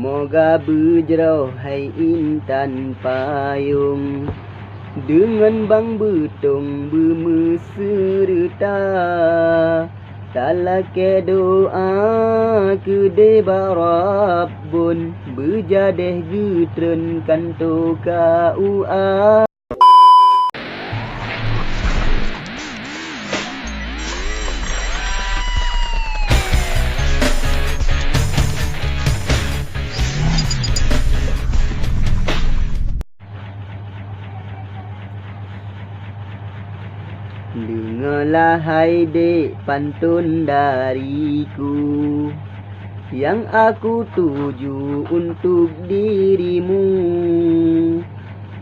Moga berjerau hai intan payung, dengan bang betung bermeserta. Talake doa ke Rabbun, berjadeh getren kanto KUA. Dengarlah hai dek pantun dariku, yang aku tuju untuk dirimu.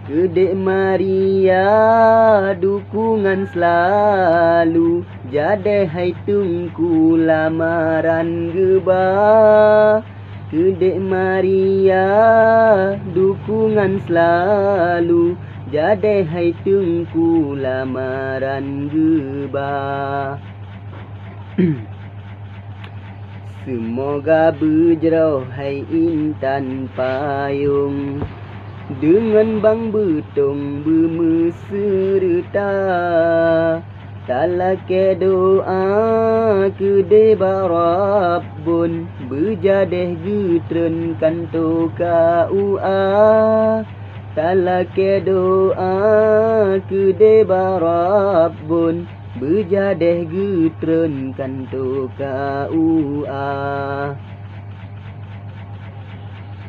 Kedek Maria dukungan selalu, jadeh hai tungku lamaran geba. Kedek Maria dukungan selalu, jadeh hai tungku lamaran geba. Semoga berjerau hai intan payung, dengan bang betung bermeserta. Talake doa ke Rabbun, berjadeh getren kanto KUA. Talake doa ke Rabbun, berjadeh getren kanto KUA.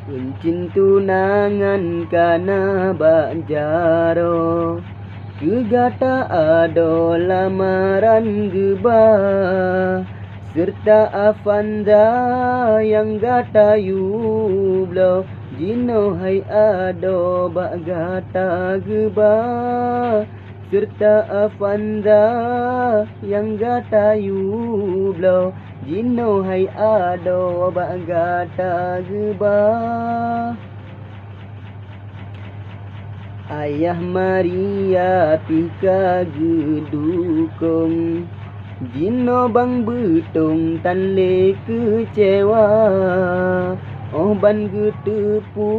Encin tunangan kana bak jaro, kegata ado lamaran geba. Serta Avanza yang gata yublo, jino hai ado bak gata geba. Serta Avanza yang gata yublo, jino hai ado bak gata geba. Ayah Maria pika gedukung, jino bang betung tan le kecewa. Oh ban getepu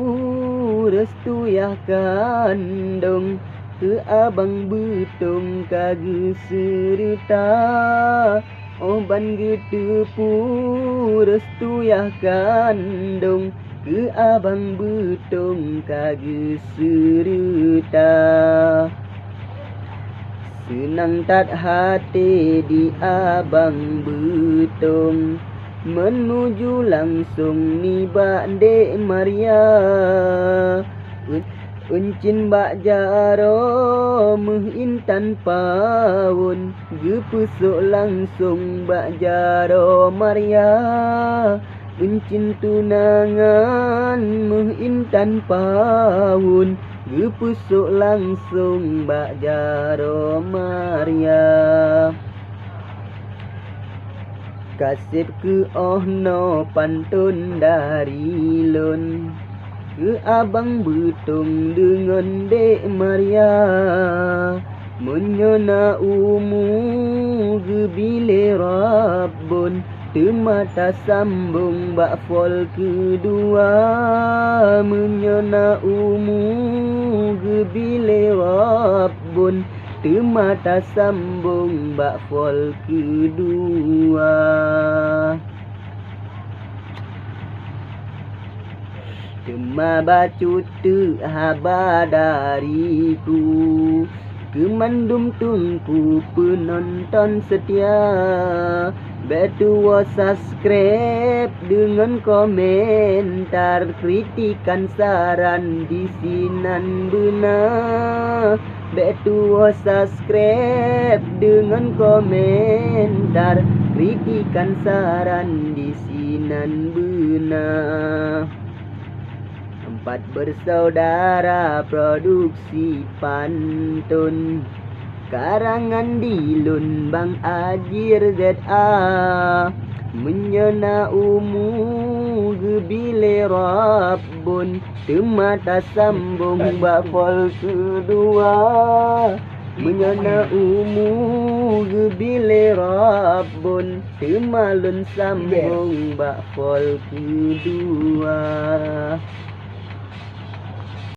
restu yah kandung, ke abang betung kage serta. Oh ban getepu restu yah kandung, ke abang betung kage serta. Senang tat hati di abang betung, menuju langsung ni bak dek Maria. Encin bak jaro meh intan pawun, gepesok langsung bak jaro Maria. Encin tunangan meh intan pawun, gepesok langsung bak jaro Maria. Kasih ke ohno pantun dari lon, ke abang betung dengan dek Maria. Menyona umu gebile Rabbun, temata sambung bak fol kedua. Menyona umu gebile Rabbun, temata sambung bak fol kedua. Tema bacut haba dariku, kemandum tungku penonton setia. Betu subscribe dengan komentar, kritikan saran di sinan benar. Betu subscribe dengan komentar, kritikan saran di sinan benar. Empat bersaudara produksi pantun, karangan Dilun Bang Ajir ZA. Menyena umu gebile Rabbun, temata sambung bak fol kedua. Menyana umur bile Rabbun Temalun sambung bakfol kedua.